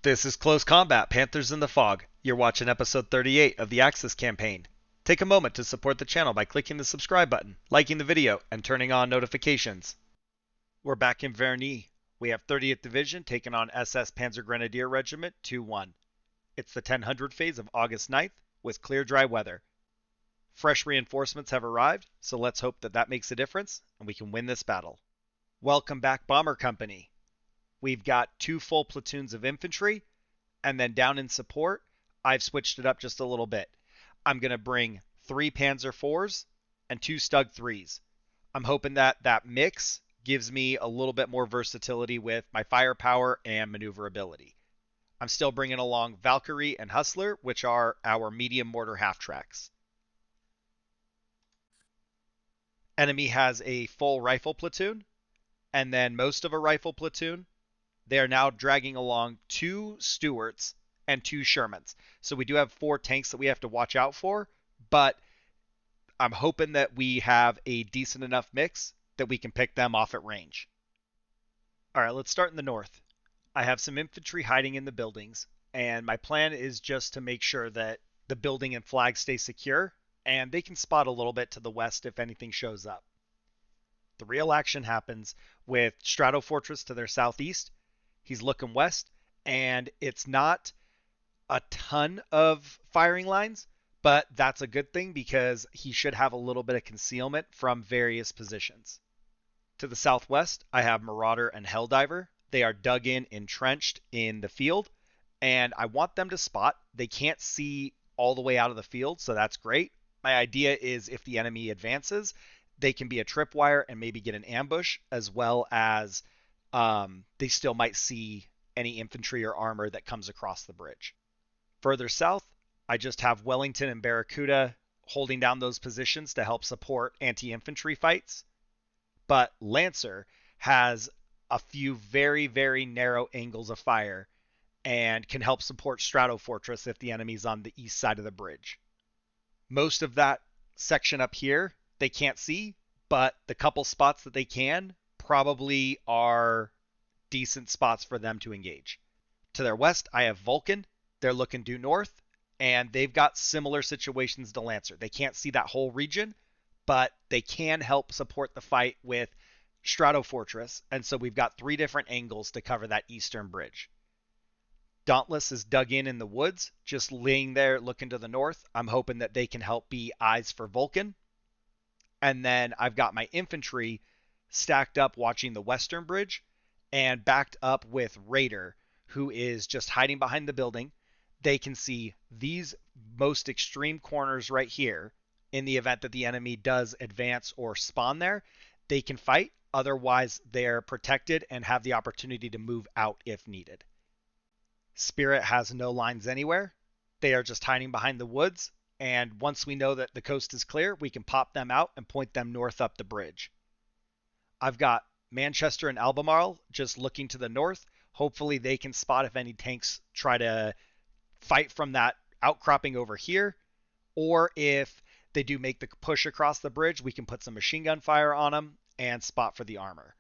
This is Close Combat, Panthers in the Fog. You're watching episode 38 of the Axis campaign. Take a moment to support the channel by clicking the subscribe button, liking the video, and turning on notifications. We're back in Vernix. We have 30th Division taking on SS PzGr Rgt. 2-1. It's the 1000 phase of August 9th with clear dry weather. Fresh reinforcements have arrived, so let's hope that that makes a difference and we can win this battle. Welcome back, Bomber Company. We've got 2 full platoons of infantry, and then down in support, I've switched it up just a little bit. I'm going to bring 3 Panzer IVs and 2 Stug 3s. I'm hoping that that mix gives me a little bit more versatility with my firepower and maneuverability. I'm still bringing along Valkyrie and Hustler, which are our medium mortar half-tracks. Enemy has a full rifle platoon, and then most of a rifle platoon. They are now dragging along 2 Stuarts and 2 Shermans. So we do have 4 tanks that we have to watch out for, but I'm hoping that we have a decent enough mix that we can pick them off at range. All right, let's start in the north. I have some infantry hiding in the buildings, and my plan is just to make sure that the building and flag stay secure, and they can spot a little bit to the west if anything shows up. The real action happens with Strato Fortress to their southeast. He's looking west, and it's not a ton of firing lines, but that's a good thing because he should have a little bit of concealment from various positions. To the southwest, I have Marauder and Helldiver. They are dug in, entrenched in the field, and I want them to spot. They can't see all the way out of the field, so that's great. My idea is if the enemy advances, they can be a tripwire and maybe get an ambush, as well as they still might see any infantry or armor that comes across the bridge. Further south, I just have Wellington and Barracuda holding down those positions to help support anti-infantry fights. But Lancer has a few very, very narrow angles of fire and can help support Strato Fortress if the enemy's on the east side of the bridge. Most of that section up here, they can't see, but the couple spots that they can probably are decent spots for them to engage. To their west, I have Vulcan. They're looking due north, and they've got similar situations to Lancer. They can't see that whole region, but they can help support the fight with Strato Fortress, and so we've got 3 different angles to cover that eastern bridge. Dauntless is dug in the woods, just laying there looking to the north. I'm hoping that they can help be eyes for Vulcan. And then I've got my infantry stacked up watching the western bridge and backed up with Raider, who is just hiding behind the building. They can see these most extreme corners right here. In the event that the enemy does advance or spawn there, they can fight. Otherwise, they're protected and have the opportunity to move out if needed. Spirit has no lines anywhere. They are just hiding behind the woods. And once we know that the coast is clear, we can pop them out and point them north up the bridge. I've got Manchester and Albemarle just looking to the north. Hopefully they can spot if any tanks try to fight from that outcropping over here. Or if they do make the push across the bridge, we can put some machine gun fire on them and spot for the armor.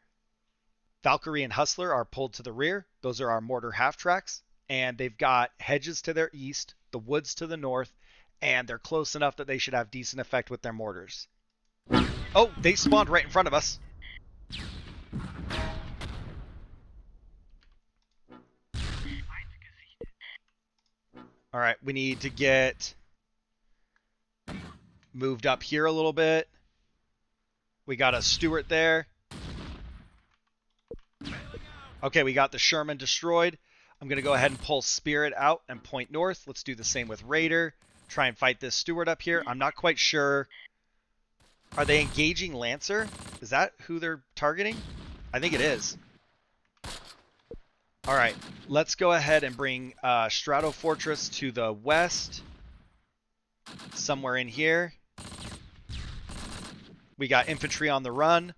Valkyrie and Hustler are pulled to the rear. Those are our mortar half-tracks. And they've got hedges to their east, the woods to the north, and they're close enough that they should have decent effect with their mortars. Oh, they spawned right in front of us. All right, we need to get moved up here a little bit. We got a Stuart there. Okay, we got the Sherman destroyed. I'm going to go ahead and pull Spirit out and point north. Let's do the same with Raider. Try and fight this Stuart up here. I'm not quite sure. Are they engaging Lancer? Is that who they're targeting? I think it is. All right, let's go ahead and bring Strato Fortress to the west. Somewhere in here. We got infantry on the run.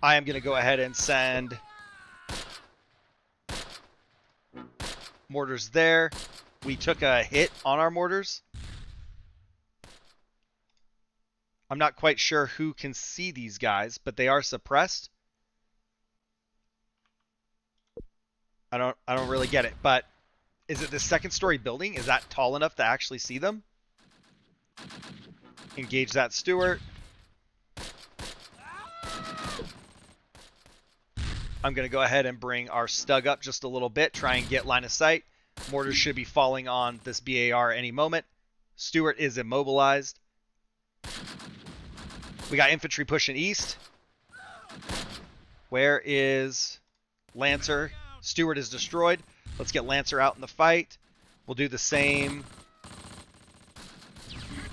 I am going to go ahead and send mortars there. We took a hit on our mortars. I'm not quite sure who can see these guys, but they are suppressed. I don't really get it. But is it the second story building? Is that tall enough to actually see them? Engage that Stewart. I'm going to go ahead and bring our Stug up just a little bit, try and get line of sight. Mortars should be falling on this BAR any moment. Stewart is immobilized. We got infantry pushing east. Where is Lancer? Stewart is destroyed. Let's get Lancer out in the fight. We'll do the same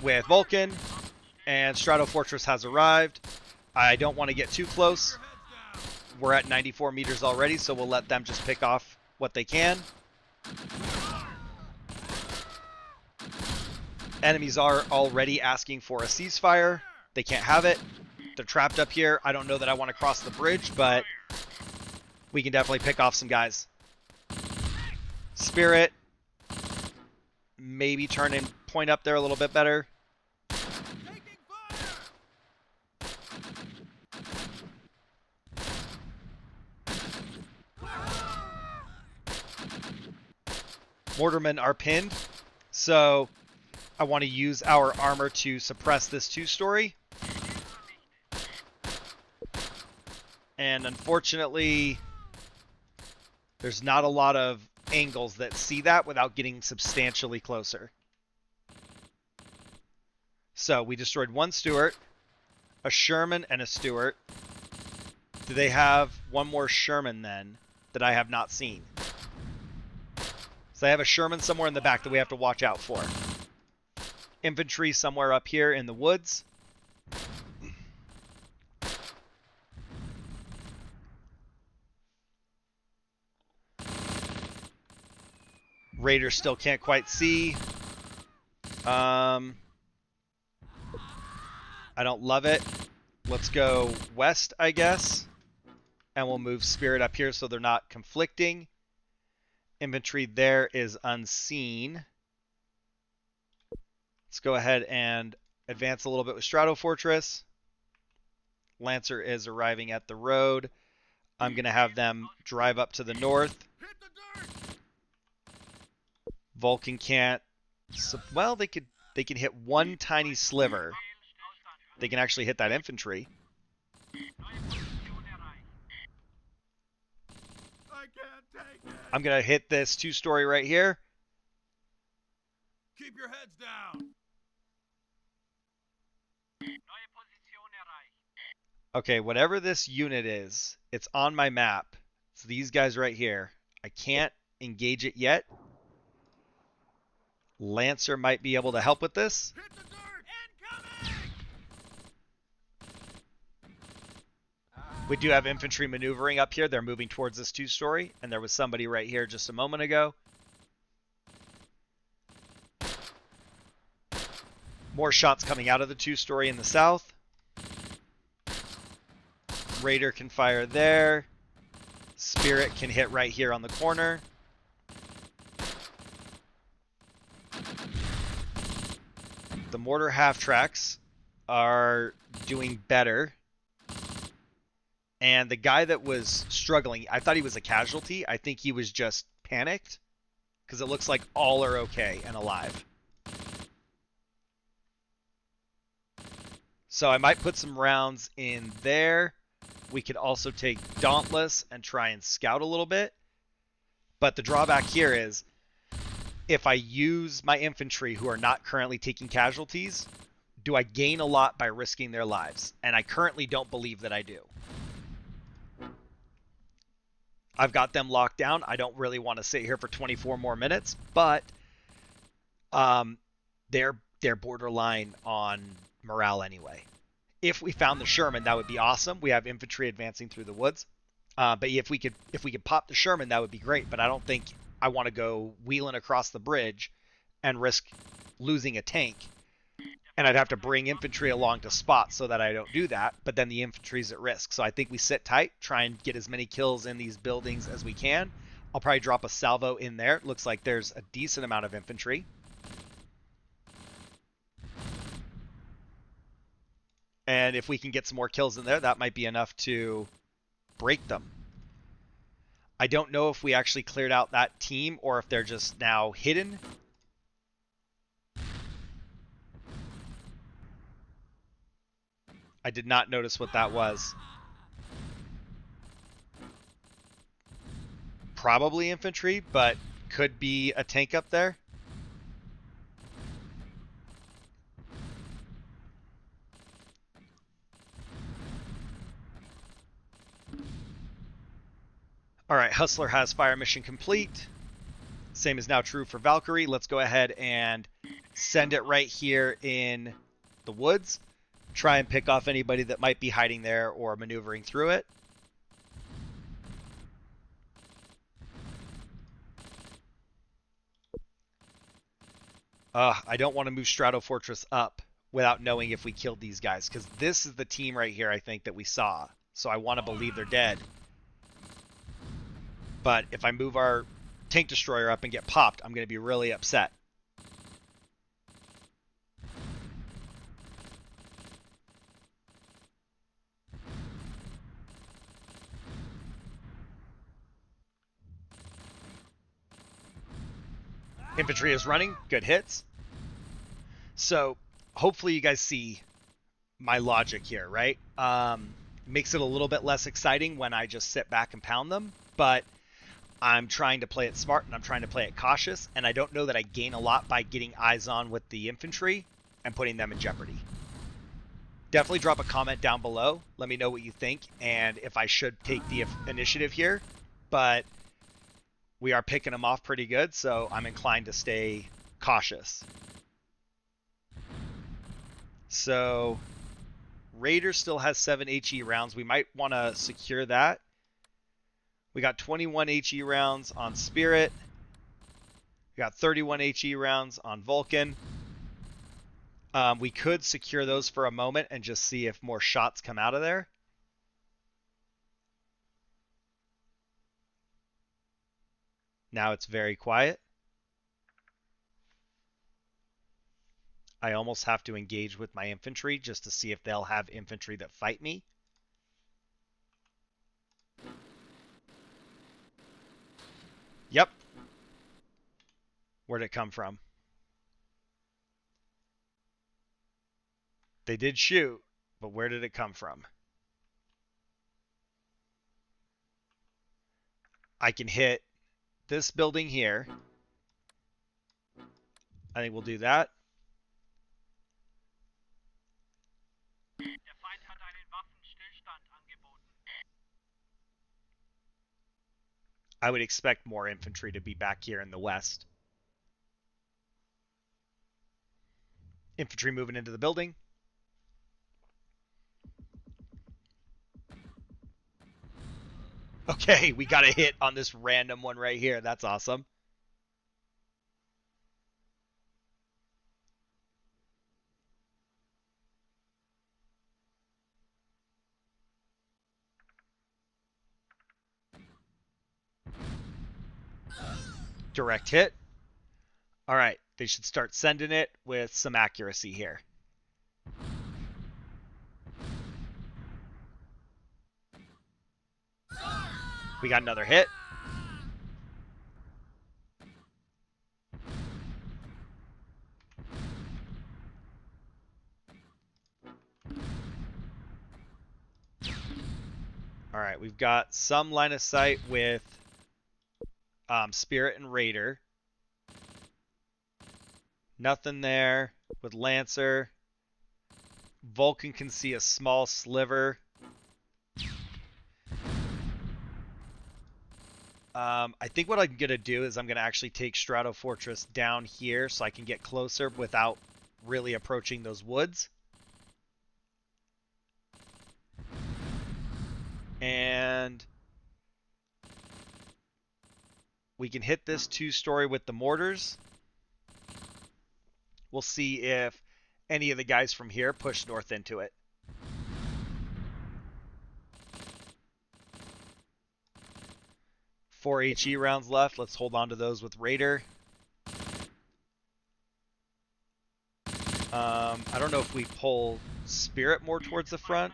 with Vulcan. And Strato Fortress has arrived. I don't want to get too close. We're at 94 meters already, so we'll let them just pick off what they can. Enemies are already asking for a ceasefire. They can't have it. They're trapped up here. I don't know that I want to cross the bridge, but we can definitely pick off some guys. Spirit. Maybe turn and point up there a little bit better. Mortarmen are pinned, so I want to use our armor to suppress this two-story. And unfortunately, there's not a lot of angles that see that without getting substantially closer. So we destroyed one Stewart, a Sherman, and a Stewart. Do they have one more Sherman then that I have not seen? So they have a Sherman somewhere in the back that we have to watch out for. Infantry somewhere up here in the woods. Raider still can't quite see. I don't love it. Let's go west, I guess. And we'll move Spirit up here so they're not conflicting. Infantry there is unseen. Let's go ahead and advance a little bit with Strato Fortress. Lancer is arriving at the road. I'm going to have them drive up to the north. Vulcan can't. Well, they can hit one tiny sliver. They can actually hit that infantry. I'm going to hit this two-story right here. Keep your heads down. Okay, whatever this unit is, it's on my map. It's these guys right here. I can't engage it yet. Lancer might be able to help with this. Hit the dirt. Incoming. We do have infantry maneuvering up here. They're moving towards this two-story, and there was somebody right here just a moment ago. More shots coming out of the two-story in the south. Raider can fire there. Spirit can hit right here on the corner. The mortar half-tracks are doing better. And the guy that was struggling, I thought he was a casualty. I think he was just panicked because it looks like all are okay and alive. So I might put some rounds in there. We could also take Dauntless and try and scout a little bit. But the drawback here is if I use my infantry who are not currently taking casualties, do I gain a lot by risking their lives? And I currently don't believe that I do. I've got them locked down. I don't really want to sit here for 24 more minutes, but they're borderline on morale anyway. If we found the Sherman, that would be awesome. We have infantry advancing through the woods. But if we could pop the Sherman, that would be great. But I don't think I want to go wheeling across the bridge and risk losing a tank. And I'd have to bring infantry along to spot so that I don't do that. But then the infantry's at risk. So I think we sit tight, try and get as many kills in these buildings as we can. I'll probably drop a salvo in there. Looks like there's a decent amount of infantry. And if we can get some more kills in there, that might be enough to break them. I don't know if we actually cleared out that team or if they're just now hidden. I did not notice what that was. Probably infantry, but could be a tank up there. Alright, Hustler has fire mission complete. Same is now true for Valkyrie. Let's go ahead and send it right here in the woods. Try and pick off anybody that might be hiding there or maneuvering through it. I don't want to move Strato Fortress up without knowing if we killed these guys, because this is the team right here, I think, that we saw. So I want to believe they're dead. But if I move our tank destroyer up and get popped, I'm going to be really upset. Infantry is running. Good hits. So hopefully you guys see my logic here, right? Makes it a little bit less exciting when I just sit back and pound them, but I'm trying to play it smart and I'm trying to play it cautious, and I don't know that I gain a lot by getting eyes on with the infantry and putting them in jeopardy. Definitely drop a comment down below. Let me know what you think and if I should take the initiative here, but we are picking them off pretty good, so I'm inclined to stay cautious. So Raider still has 7 HE rounds. We might want to secure that. We got 21 HE rounds on Spirit. We got 31 HE rounds on Vulcan. We could secure those for a moment and just see if more shots come out of there. Now it's very quiet. I almost have to engage with my infantry just to see if they'll have infantry that fight me. Yep. Where'd it come from? They did shoot, but where did it come from? I can hit this building here. I think we'll do that. I would expect more infantry to be back here in the west. Infantry moving into the building. Okay, we got a hit on this random one right here. That's awesome. Direct hit. All right, they should start sending it with some accuracy here. We got another hit. All right, we've got some line of sight with Spirit and Raider. Nothing there with Lancer. Vulcan can see a small sliver. I think what I'm going to do is I'm going to actually take Strato Fortress down here so I can get closer without really approaching those woods. And we can hit this 2-story with the mortars. We'll see if any of the guys from here push north into it. Four HE rounds left. Let's hold on to those with Raider. I don't know if we pull Spirit more towards the front.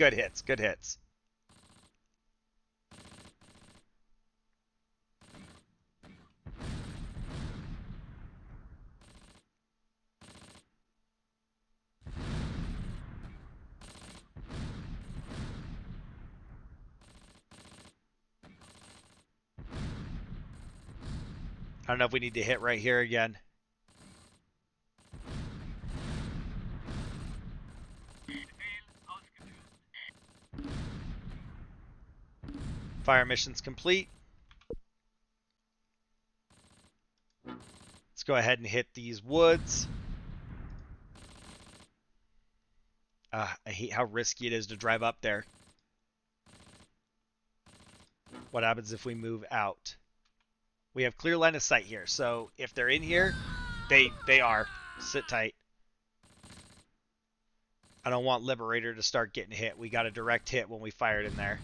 Good hits. Good hits. I don't know if we need to hit right here again. Fire mission's complete. Let's go ahead and hit these woods. I hate how risky it is to drive up there. What happens if we move out? We have clear line of sight here, so if they're in here, they are. Sit tight. I don't want Liberator to start getting hit. We got a direct hit when we fired in there.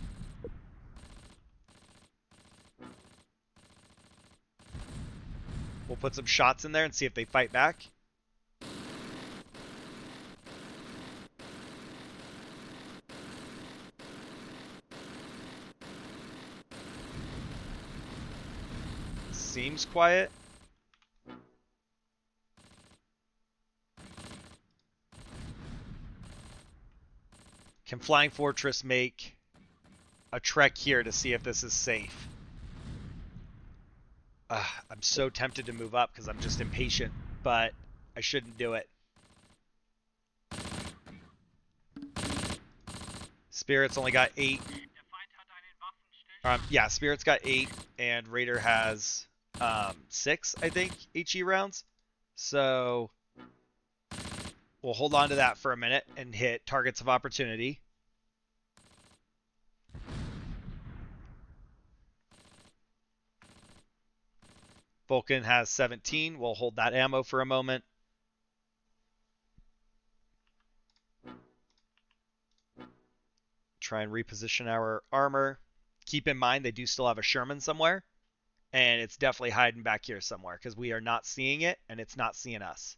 We'll put some shots in there and see if they fight back. Seems quiet. Can Flying Fortress make a trek here to see if this is safe? I'm so tempted to move up because I'm just impatient, but I shouldn't do it. Spirit's only got 8. Yeah, Spirit's got 8, and Raider has 6, I think, HE rounds. So we'll hold on to that for a minute and hit targets of opportunity. Vulcan has 17. We'll hold that ammo for a moment. Try and reposition our armor. Keep in mind they do still have a Sherman somewhere, and it's definitely hiding back here somewhere because we are not seeing it and it's not seeing us.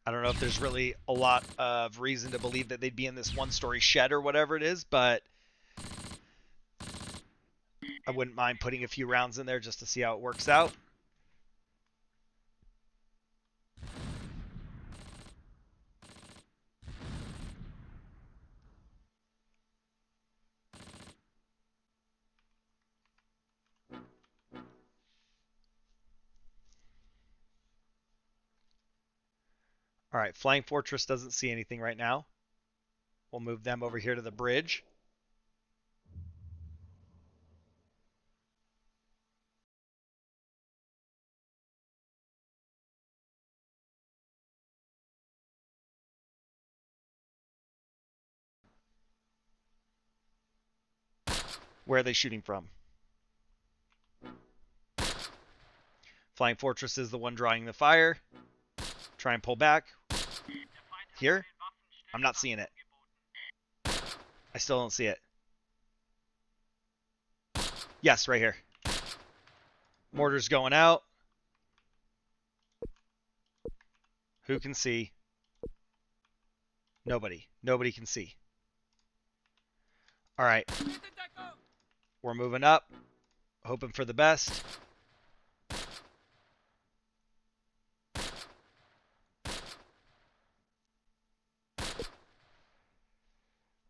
I don't know if there's really a lot of reason to believe that they'd be in this one-story shed or whatever it is, but I wouldn't mind putting a few rounds in there just to see how it works out. All right, Flying Fortress doesn't see anything right now. We'll move them over here to the bridge. Where are they shooting from? Flying Fortress is the one drawing the fire. Try and pull back. Here? I'm not seeing it. I still don't see it. Yes, right here. Mortar's going out. Who can see? Nobody. Nobody can see. All right. We're moving up. Hoping for the best.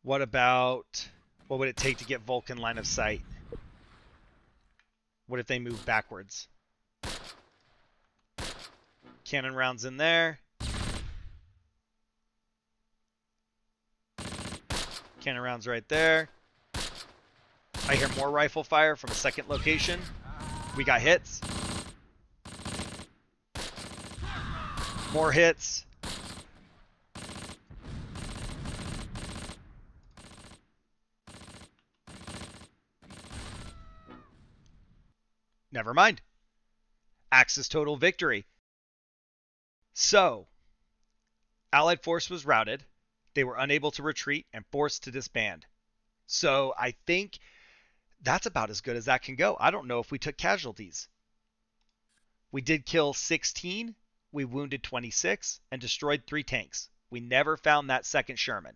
What would it take to get Vulcan line of sight? What if they move backwards? Cannon rounds in there. Cannon rounds right there. I hear more rifle fire from a second location. We got hits. More hits. Never mind. Axis total victory. So, Allied force was routed. They were unable to retreat and forced to disband. So, I think that's about as good as that can go. I don't know if we took casualties. We did kill 16, we wounded 26, and destroyed 3 tanks. We never found that second Sherman.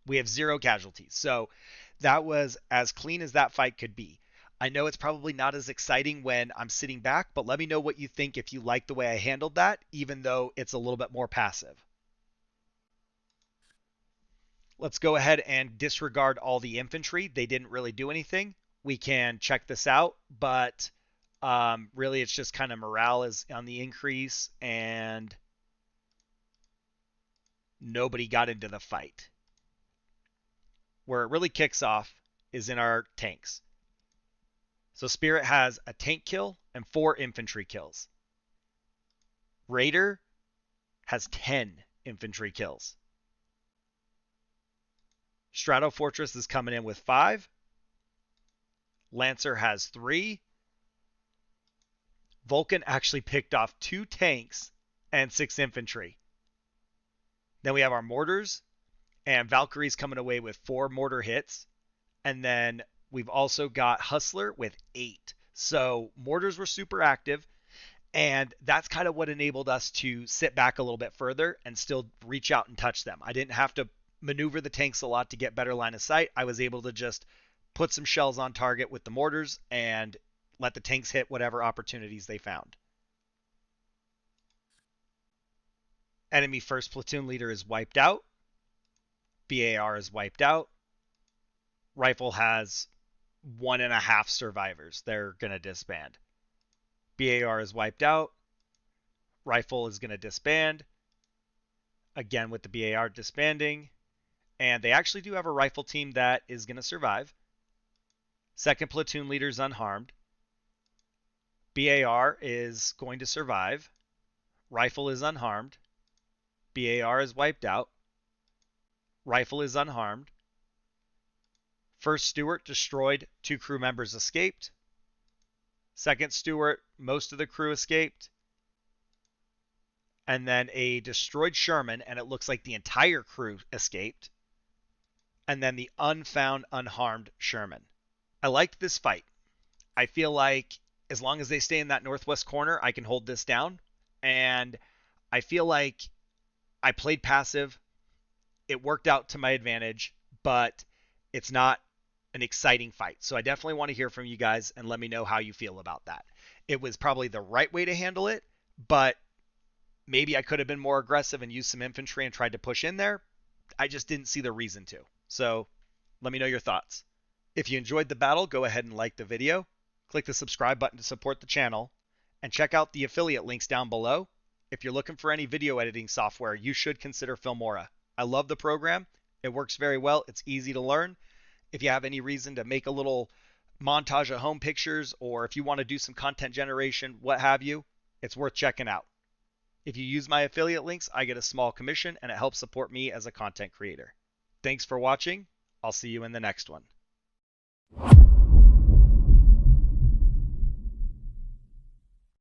We have 0 casualties. So that was as clean as that fight could be. I know it's probably not as exciting when I'm sitting back, but let me know what you think if you like the way I handled that, even though it's a little bit more passive. Let's go ahead and disregard all the infantry. They didn't really do anything. We can check this out, but really it's just kind of morale is on the increase and nobody got into the fight. Where it really kicks off is in our tanks. So Spirit has a tank kill and 4 infantry kills. Raider has 10 infantry kills. Strato Fortress is coming in with 5. Lancer has 3. Vulcan actually picked off 2 tanks and 6 infantry. Then we have our mortars, and Valkyrie's coming away with 4 mortar hits. And then we've also got Hustler with 8. So mortars were super active, and that's kind of what enabled us to sit back a little bit further and still reach out and touch them. I didn't have to maneuver the tanks a lot to get better line of sight. I was able to just put some shells on target with the mortars and let the tanks hit whatever opportunities they found. Enemy first platoon leader is wiped out. BAR is wiped out. Rifle has 1.5 survivors. They're going to disband. BAR is wiped out. Rifle is going to disband. Again with the BAR disbanding. And they actually do have a rifle team that is going to survive. Second platoon leader is unharmed. BAR is going to survive. Rifle is unharmed. BAR is wiped out. Rifle is unharmed. First Stewart destroyed. 2 crew members escaped. Second Stewart, most of the crew escaped. And then a destroyed Sherman, and it looks like the entire crew escaped. And then the unfound, unharmed Sherman. I liked this fight. I feel like as long as they stay in that northwest corner, I can hold this down. And I feel like I played passive. It worked out to my advantage, but it's not an exciting fight. So I definitely want to hear from you guys and let me know how you feel about that. It was probably the right way to handle it, but maybe I could have been more aggressive and used some infantry and tried to push in there. I just didn't see the reason to. So let me know your thoughts. If you enjoyed the battle, go ahead and like the video. Click the subscribe button to support the channel, and check out the affiliate links down below. If you're looking for any video editing software, you should consider Filmora. I love the program. It works very well. It's easy to learn. If you have any reason to make a little montage of home pictures, or if you want to do some content generation, what have you, it's worth checking out. If you use my affiliate links, I get a small commission, and it helps support me as a content creator. Thanks for watching. I'll see you in the next one.